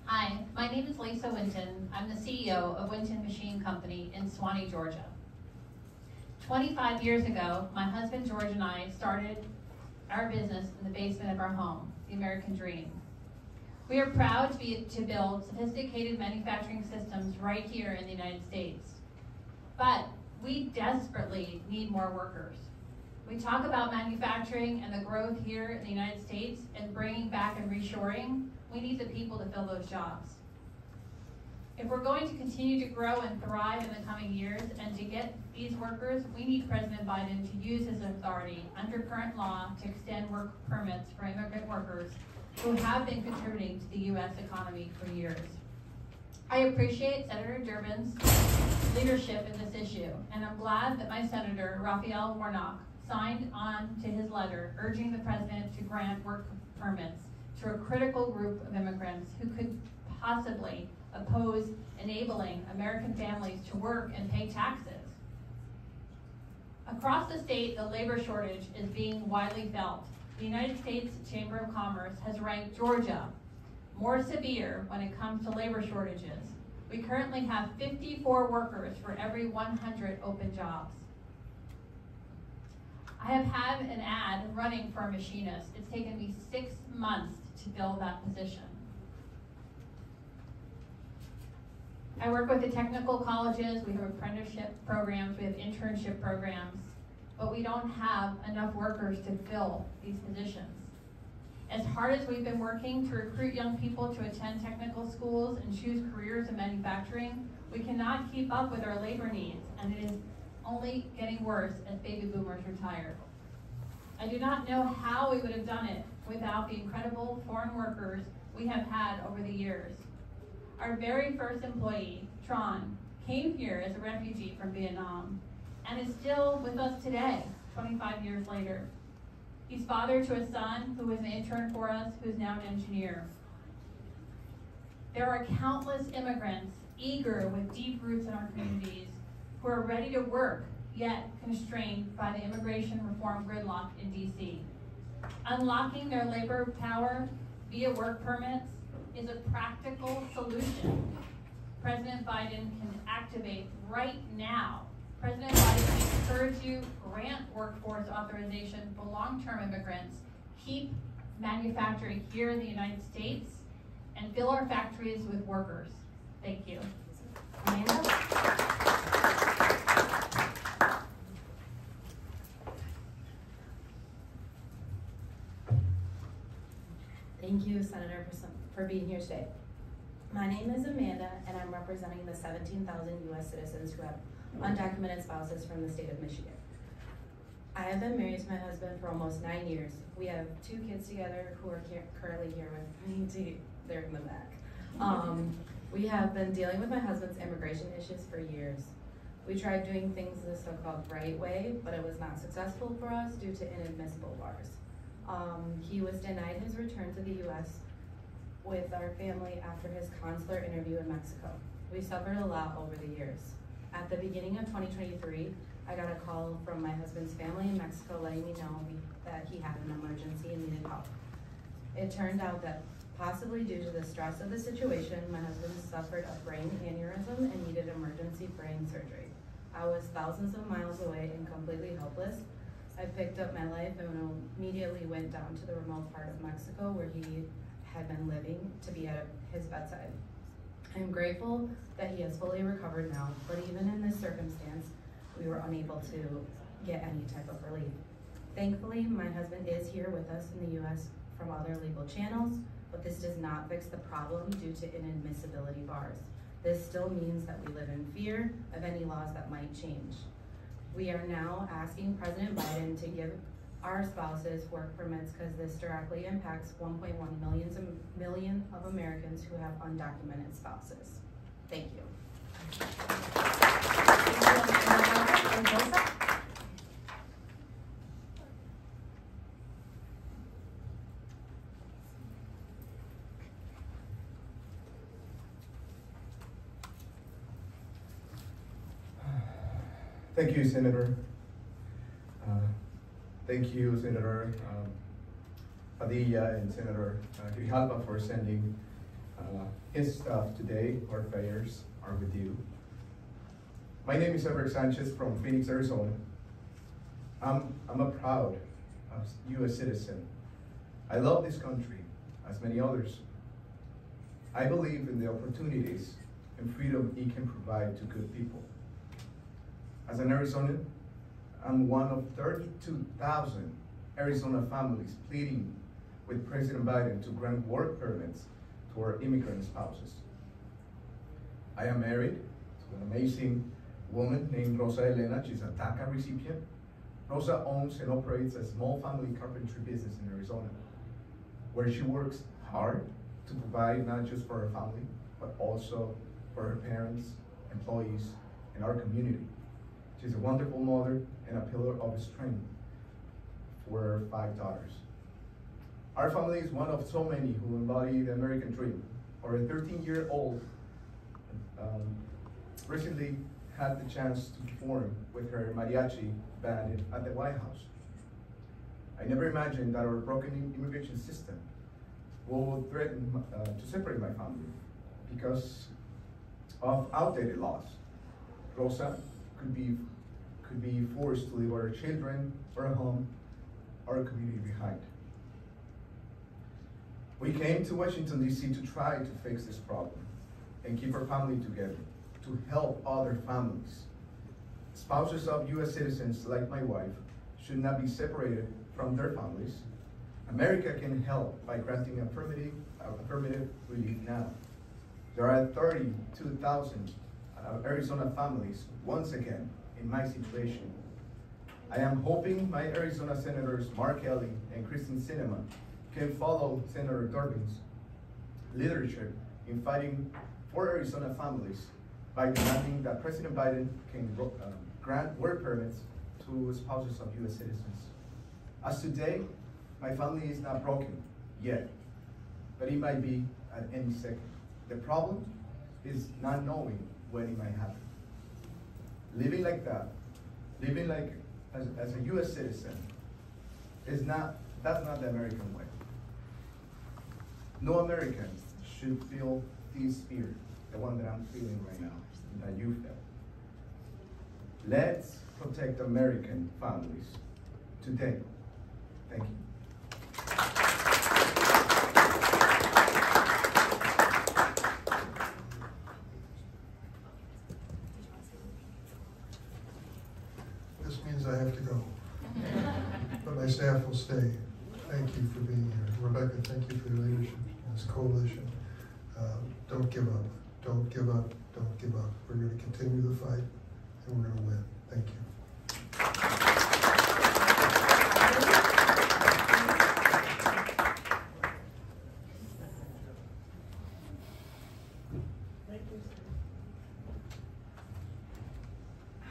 Hi, my name is Lisa Winton. I'm the CEO of Winton Machine Company in Suwanee, Georgia. 25 years ago, my husband George and I started our business in the basement of our home, the American Dream. We are proud to build sophisticated manufacturing systems right here in the United States. But we desperately need more workers. We talk about manufacturing and the growth here in the United States and bringing back and reshoring. We need the people to fill those jobs. If we're going to continue to grow and thrive in the coming years and to get these workers, we need President Biden to use his authority under current law to extend work permits for immigrant workers who have been contributing to the U.S. economy for years. I appreciate Senator Durbin's leadership in this issue, and I'm glad that my Senator, Raphael Warnock, signed on to his letter urging the President to grant work permits to a critical group of immigrants who could possibly oppose enabling American families to work and pay taxes. Across the state, the labor shortage is being widely felt. The United States Chamber of Commerce has ranked Georgia more severe when it comes to labor shortages. We currently have 54 workers for every 100 open jobs. I have had an ad running for a machinist. It's taken me 6 months to fill that position. I work with the technical colleges, we have apprenticeship programs, we have internship programs, but we don't have enough workers to fill these positions. As hard as we've been working to recruit young people to attend technical schools and choose careers in manufacturing, we cannot keep up with our labor needs, and it is only getting worse as baby boomers retire. I do not know how we would have done it without the incredible foreign workers we have had over the years. Our very first employee, Tron, came here as a refugee from Vietnam and is still with us today, 25 years later. He's father to a son who was an intern for us, who's now an engineer. There are countless immigrants eager with deep roots in our communities who are ready to work, yet constrained by the immigration reform gridlock in DC. Unlocking their labor power via work permits is a practical solution President Biden can activate right now. President Biden encourage you, grant workforce authorization for long-term immigrants, keep manufacturing here in the United States, and fill our factories with workers. Thank you. Amanda? Thank you, Senator, for being here today. My name is Amanda, and I'm representing the 17,000 U.S. citizens who have undocumented spouses from the state of Michigan. I have been married to my husband for almost 9 years. We have 2 kids together who are currently here with me. They're in the back. We have been dealing with my husband's immigration issues for years. We tried doing things the so-called right way, but it was not successful for us due to inadmissible bars. He was denied his return to the U.S. with our family after his consular interview in Mexico. We suffered a lot over the years. At the beginning of 2023, I got a call from my husband's family in Mexico letting me know that he had an emergency and needed help. It turned out that possibly due to the stress of the situation, my husband suffered a brain aneurysm and needed emergency brain surgery. I was thousands of miles away and completely helpless. I picked up my life and immediately went down to the remote part of Mexico where he had been living to be at his bedside. I'm grateful that he has fully recovered now, but even in this circumstance, we were unable to get any type of relief. Thankfully, my husband is here with us in the U.S. from other legal channels, but this does not fix the problem due to inadmissibility bars. This still means that we live in fear of any laws that might change. We are now asking President Biden to give our spouses work permits because this directly impacts 1.1 million of Americans who have undocumented spouses. Thank you. Thank you, Senator. Thank you, Senator Padilla and Senator Grijalva for sending his staff today. Our prayers are with you. My name is Everett Sanchez from Phoenix, Arizona. I'm a proud U.S. citizen. I love this country, as many others. I believe in the opportunities and freedom it can provide to good people. As an Arizonan, I'm one of 32,000 Arizona families pleading with President Biden to grant work permits to our immigrant spouses. I am married to an amazing woman named Rosa Elena. She's a DACA recipient. Rosa owns and operates a small family carpentry business in Arizona, where she works hard to provide not just for her family, but also for her parents, employees, and our community. She's a wonderful mother and a pillar of strength for her 5 daughters. Our family is one of so many who embody the American dream. Our 13-year-old recently had the chance to perform with her mariachi band at the White House. I never imagined that our broken immigration system will threaten to separate my family because of outdated laws. Rosa could be forced to leave our children, our home, our community behind. We came to Washington, D.C. to try to fix this problem and keep our family together, to help other families. Spouses of U.S. citizens like my wife should not be separated from their families. America can help by granting affirmative relief now. There are 32,000 Arizona families, once again, in my situation. I am hoping my Arizona Senators Mark Kelly and Kristen Sinema can follow Senator Durbin's leadership in fighting for Arizona families by demanding that President Biden can grant work permits to spouses of U.S. citizens. As today, my family is not broken yet, but it might be at any second. The problem is not knowing when it might happen. Living like that, living like as a U.S. citizen, that's not the American way. No American should feel this fear, the one that I'm feeling right now, that you felt. Let's protect American families today. Thank you. This means I have to go. But my staff will stay. Thank you for being here. Rebecca, thank you for your leadership in this coalition. Don't give up. Don't give up. Don't give up. We're going to continue the fight, and we're going to win. Thank you.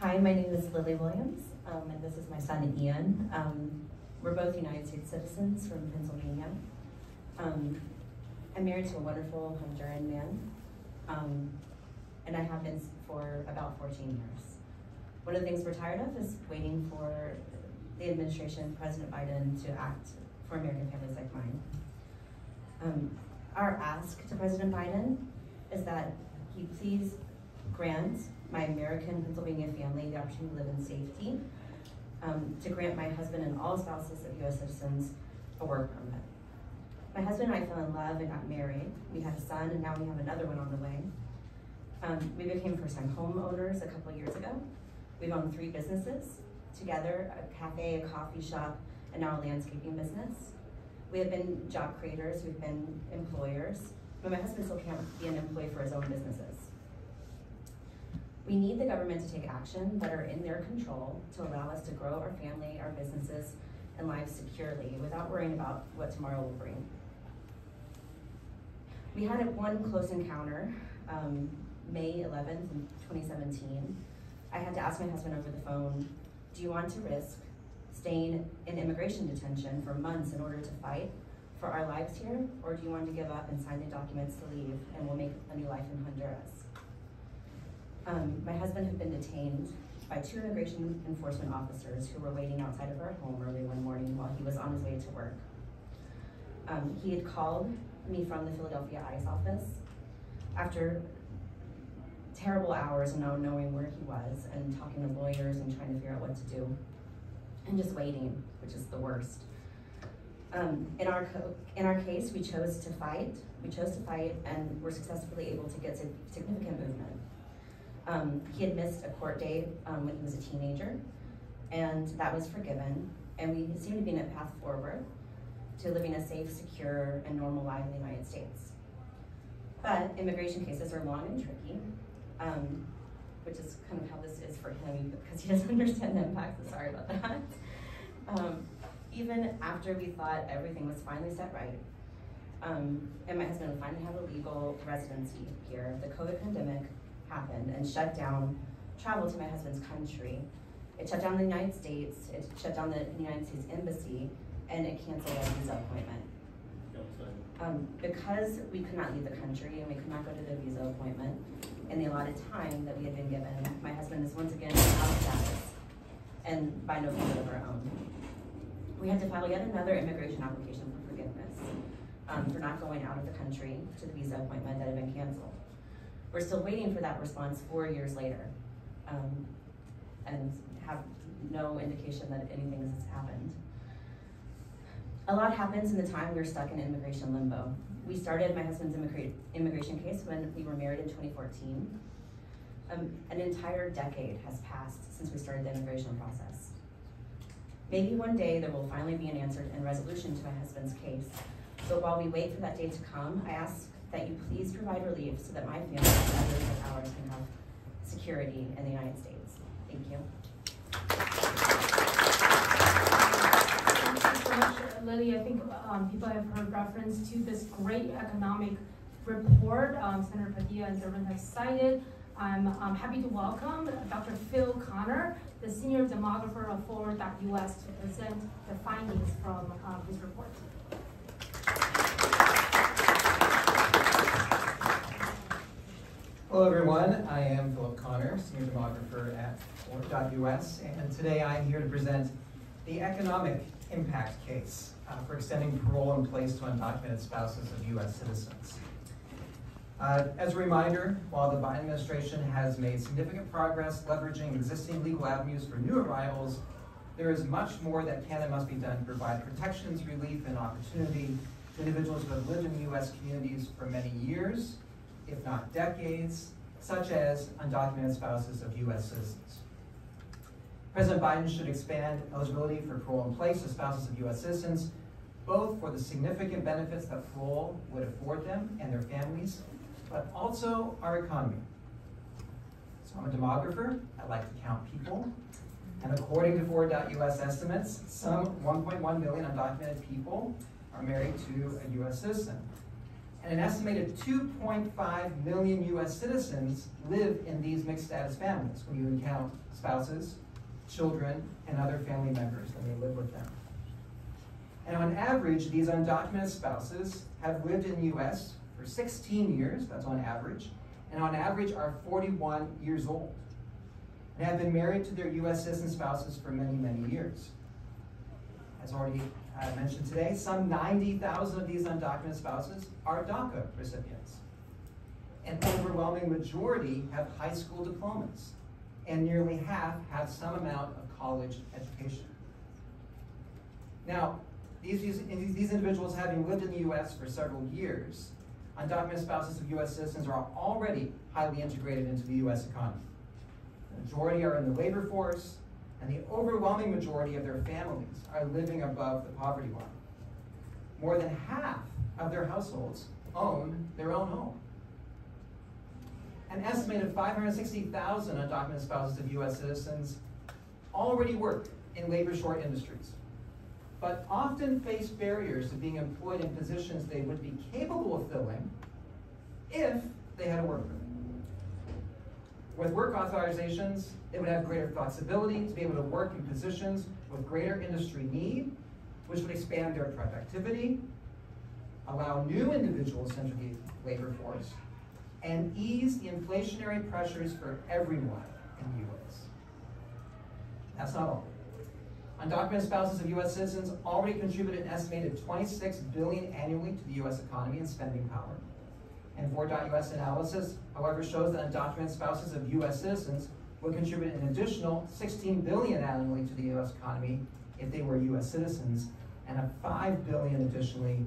Hi, my name is Lily Williams, and this is my son Ian. We're both United States citizens from Pennsylvania. I'm married to a wonderful Honduran man, and I have been for about 14 years. One of the things we're tired of is waiting for the administration, President Biden, to act for American families like mine. Our ask to President Biden is that he please grant my American Pennsylvania family the opportunity to live in safety, to grant my husband and all spouses of U.S. citizens a work permit. My husband and I fell in love and got married. We had a son, and now we have another one on the way. We became first-time homeowners a couple of years ago. We've owned 3 businesses together, a cafe, a coffee shop, and now a landscaping business. We have been job creators, we've been employers, but my husband still can't be an employee for his own businesses. We need the government to take action that are in their control to allow us to grow our family, our businesses, and lives securely without worrying about what tomorrow will bring. We had one close encounter, May 11th, 2017. I had to ask my husband over the phone, do you want to risk staying in immigration detention for months in order to fight for our lives here, or do you want to give up and sign the documents to leave and we'll make a new life in Honduras? My husband had been detained by 2 immigration enforcement officers who were waiting outside of our home early one morning while he was on his way to work. He had called me from the Philadelphia ICE office after terrible hours of not knowing where he was and talking to lawyers and trying to figure out what to do and just waiting, which is the worst. In our case, we chose to fight. We chose to fight and were successfully able to get significant movement. He had missed a court date when he was a teenager, and that was forgiven. And we seem to be in a path forward to living a safe, secure, and normal life in the United States. But immigration cases are long and tricky, which is kind of how this is for him because he doesn't understand the impact, so sorry about that. Even after we thought everything was finally set right, and my husband would finally have a legal residency here, the COVID pandemic happened and shut down travel to my husband's country. It shut down the United States, it shut down the United States Embassy, and it canceled our visa appointment. Because we could not leave the country and we could not go to the visa appointment in the allotted time that we had been given, my husband is once again out of status and by no fault of our own. We had to file yet another immigration application for forgiveness for not going out of the country to the visa appointment that had been canceled. We're still waiting for that response 4 years later and have no indication that anything has happened. A lot happens in the time we were stuck in immigration limbo. We started my husband's immigration case when we were married in 2014. An entire decade has passed since we started the immigration process. Maybe one day there will finally be an answer and resolution to my husband's case. But while we wait for that day to come, I ask that you please provide relief so that my family and others like ours can have security in the United States. Thank you. Thank you so much, Lily. I think people have heard reference to this great economic report Senator Padilla and Durbin have cited. I'm happy to welcome Dr. Phil Connor, the Senior Demographer of Forward.us, to present the findings from his report. Hello everyone, I am Philip Connor, Senior Demographer at Forward.us, and today I'm here to present the economic impact case for extending parole in place to undocumented spouses of U.S. citizens. As a reminder, while the Biden administration has made significant progress leveraging existing legal avenues for new arrivals, there is much more that can and must be done to provide protections, relief, and opportunity to individuals who have lived in U.S. communities for many years, if not decades, such as undocumented spouses of U.S. citizens. President Biden should expand eligibility for parole in place to spouses of U.S. citizens, both for the significant benefits that parole would afford them and their families, but also our economy. So I'm a demographer. I like to count people. And according to Forward.us estimates, some 1.1 million undocumented people are married to a U.S. citizen. And an estimated 2.5 million U.S. citizens live in these mixed status families when you count spouses, children, and other family members that may live with them. And on average, these undocumented spouses have lived in the U.S. for 16 years, that's on average, and on average are 41 years old, and have been married to their U.S. citizen spouses for many, many years. As already mentioned today, some 90,000 of these undocumented spouses are DACA recipients. An overwhelming majority have high school diplomas, and nearly half have some amount of college education. Now, these individuals having lived in the U.S. for several years, undocumented spouses of U.S. citizens are already highly integrated into the U.S. economy. The majority are in the labor force, and the overwhelming majority of their families are living above the poverty line. More than half of their households own their own home. An estimated 560,000 undocumented spouses of U.S. citizens already work in labor-short industries, but often face barriers to being employed in positions they would be capable of filling if they had a work permit. With work authorizations, they would have greater flexibility to be able to work in positions with greater industry need, which would expand their productivity, allow new individuals to enter the labor force, and ease the inflationary pressures for everyone in the U.S. That's not all. Undocumented spouses of U.S. citizens already contribute an estimated $26 billion annually to the U.S. economy and spending power. And Forward.us analysis, however, shows that undocumented spouses of U.S. citizens would contribute an additional $16 billion annually to the U.S. economy if they were U.S. citizens, and a $5 billion additionally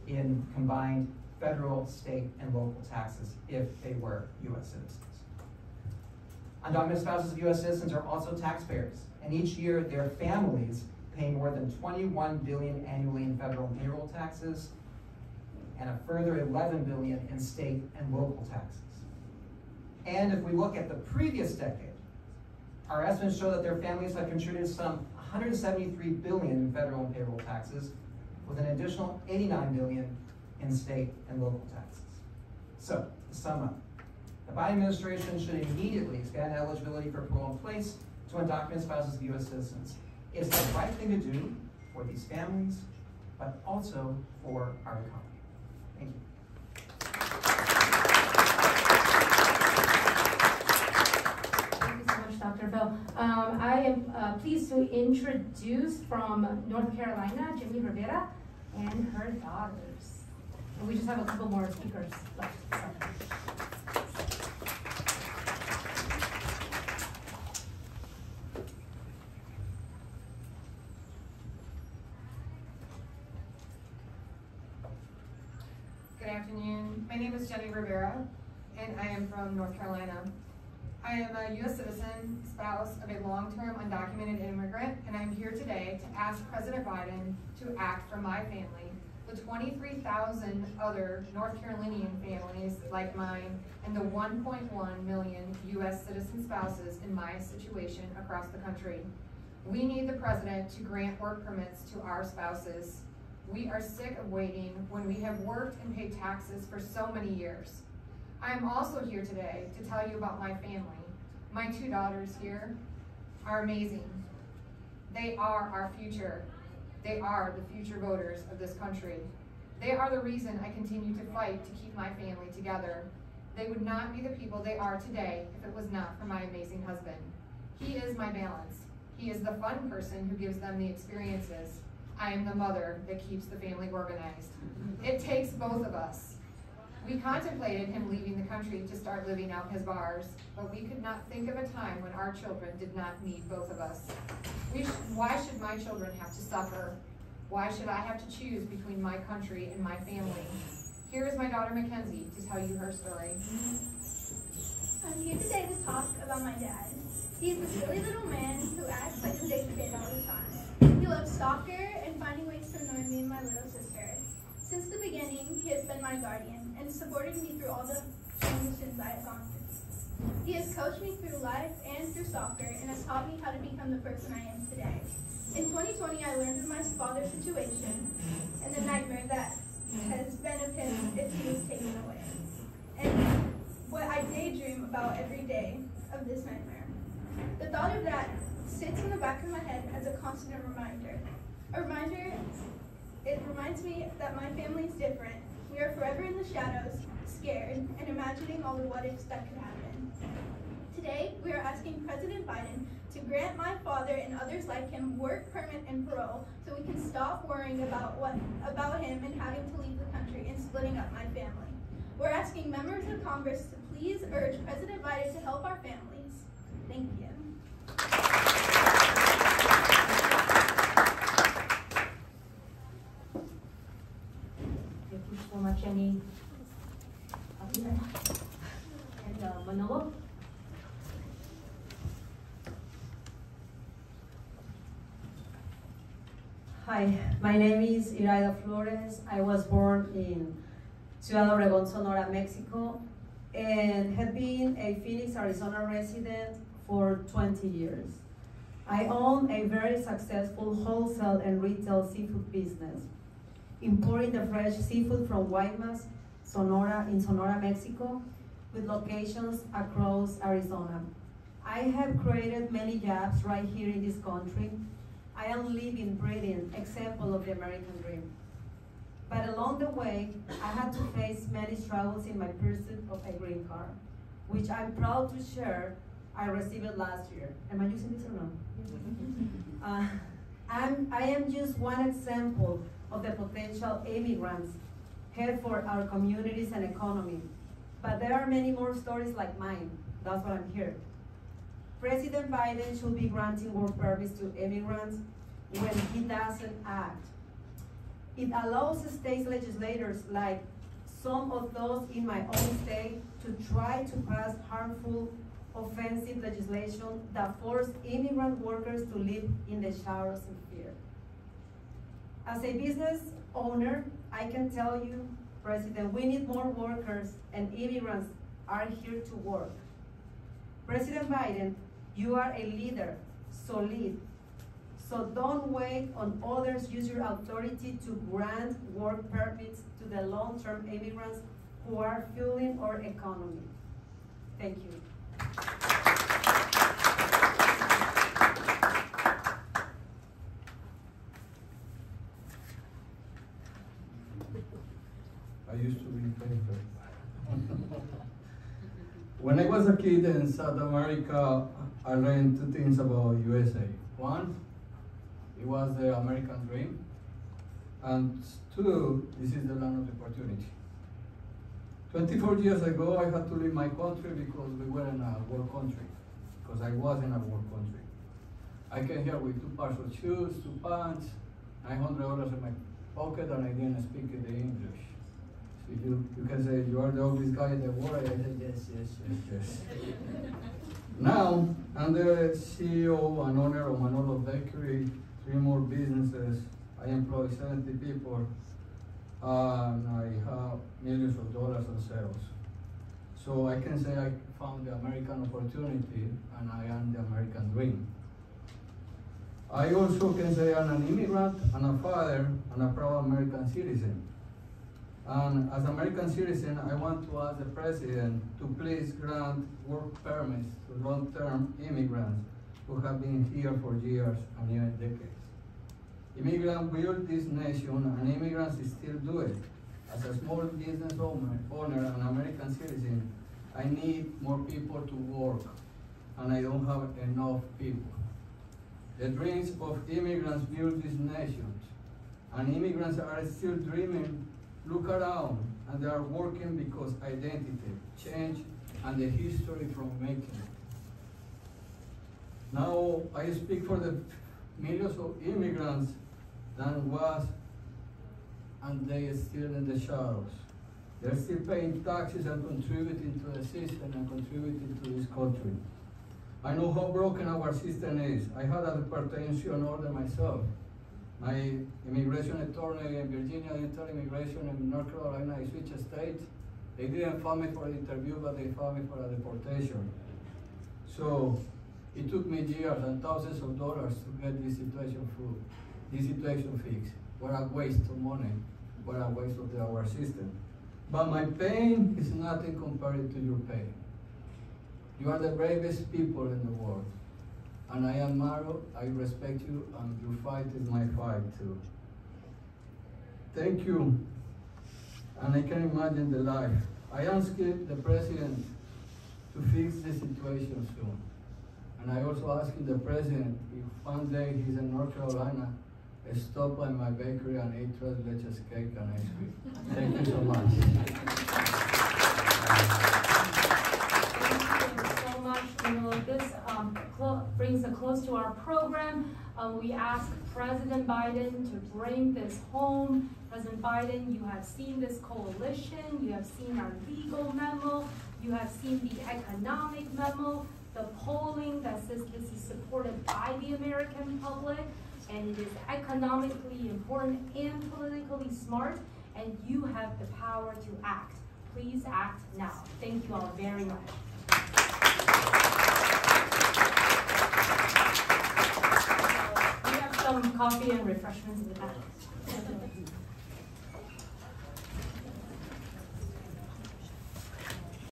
in combined federal, state, and local taxes if they were U.S. citizens. Undocumented spouses of U.S. citizens are also taxpayers, and each year their families pay more than $21 billion annually in federal and payroll taxes, and a further $11 billion in state and local taxes. And if we look at the previous decade, our estimates show that their families have contributed some $173 billion in federal and payroll taxes, with an additional $89 billion in state and local taxes. So, to sum up, the Biden administration should immediately expand eligibility for parole in place to undocumented spouses of U.S. citizens. It's the right thing to do for these families, but also for our economy. Thank you. Thank you so much, Dr. Phil. I am pleased to introduce from North Carolina, Jimmy Rivera and her daughters. And we just have a couple more speakers left. Good afternoon. My name is Jenny Rivera, and I am from North Carolina. I am a U.S. citizen, spouse of a long-term undocumented immigrant, and I'm here today to ask President Biden to act for my family, the 23,000 other North Carolinian families like mine, and the 1.1 million U.S. citizen spouses in my situation across the country. We need the President to grant work permits to our spouses. We are sick of waiting when we have worked and paid taxes for so many years. I am also here today to tell you about my family. My two daughters here are amazing. They are our future. They are the future voters of this country. They are the reason I continue to fight to keep my family together. They would not be the people they are today if it was not for my amazing husband. He is my balance. He is the fun person who gives them the experiences. I am the mother that keeps the family organized. It takes both of us. We contemplated him leaving the country to start living out his bars, but we could not think of a time when our children did not need both of us. Why should my children have to suffer? Why should I have to choose between my country and my family? Here is my daughter Mackenzie to tell you her story. I'm here today to talk about my dad. He's the silly little man who acts like a big kid all the time. He loves soccer and finding ways to annoy me and my little sister. Since the beginning, he has been my guardian and supported me through all the transitions I have gone through. He has coached me through life and through soccer and has taught me how to become the person I am today. In 2020, I learned of my father's situation and the nightmare that has been of him if he was taken away. And what I daydream about every day of this nightmare. The thought of that sits in the back of my head as a constant reminder. It reminds me that my family is different. We are forever in the shadows, scared, and imagining all the what-ifs that could happen. Today, we are asking President Biden to grant my father and others like him work permit and parole so we can stop worrying about him and having to leave the country and splitting up my family. We're asking members of Congress to please urge President Biden to help our families. Thank you. Thank you so much, Jenny. And Manolo? Hi, my name is Iraida Flores. I was born in Ciudad Obregón, Sonora, Mexico, and have been a Phoenix, Arizona resident for 20 years. I own a very successful wholesale and retail seafood business, importing the fresh seafood from Guaymas, Sonora, in Sonora, Mexico, with locations across Arizona. I have created many jobs right here in this country. I am living, breathing example of the American dream. But along the way, I had to face many struggles in my pursuit of a green card, which I'm proud to share I received it last year. Am I using this or no? I am just one example of the potential immigrants here for our communities and economy. But there are many more stories like mine. That's why I'm here. President Biden should be granting work permits to immigrants when he doesn't act. It allows state legislators like some of those in my own state to try to pass harmful, offensive legislation that force immigrant workers to live in the shadows of fear. As a business owner, I can tell you, President, we need more workers and immigrants are here to work. President Biden, you are a leader, so lead. So don't wait on others. Use your authority to grant work permits to the long-term immigrants who are fueling our economy. Thank you. I used to be paper. When I was a kid in South America, I learned two things about USA. One, it was the American dream. And two, this is the land of opportunity. 24 years ago, I had to leave my country because we were in a war country, because I was in a war country. I came here with 2 pairs of shoes, 2 pants, $900 in my pocket, and I didn't speak the English. So you can say, you are the oldest guy in the world. I said, yes. Now, I'm the CEO and owner of Manolo Bakery, 3 more businesses. I employ 70 people, and I have millions of dollars in sales. So I can say I found the American opportunity, and I am the American dream. I also can say I'm an immigrant, and a father, and a proud American citizen. And as an American citizen, I want to ask the President to please grant work permits to long-term immigrants who have been here for years and even decades. Immigrants built this nation, and immigrants still do it. As a small business owner and American citizen, I need more people to work, and I don't have enough people. The dreams of immigrants built this nation, and immigrants are still dreaming look around, and they are working because identity, change, and the history from making. Now I speak for the millions of immigrants that was, and they are still in the shadows. They're still paying taxes and contributing to the system and contributing to this country. I know how broken our system is. I had a deportation order myself. My immigration attorney in Virginia didn't tell immigration in North Carolina, I switched states. They didn't file me for an interview, but they filed me for a deportation. So it took me years and thousands of dollars to get this situation fixed. What a waste of money, what a waste of our system. But my pain is nothing compared to your pain. You are the bravest people in the world. And I admire, I respect you, and your fight is my fight too. Thank you. And I can imagine the life. I asked the president to fix the situation soon. And I also asked the president if one day he's in North Carolina, stop by my bakery and eat tres leches cake and ice cream. Thank you so much. This brings a close to our program. We ask President Biden to bring this home. President Biden, you have seen this coalition, you have seen our legal memo, you have seen the economic memo, the polling that says this is supported by the American public, and it is economically important and politically smart, and you have the power to act. Please act now. Thank you all very much. We have some coffee and refreshments in the back.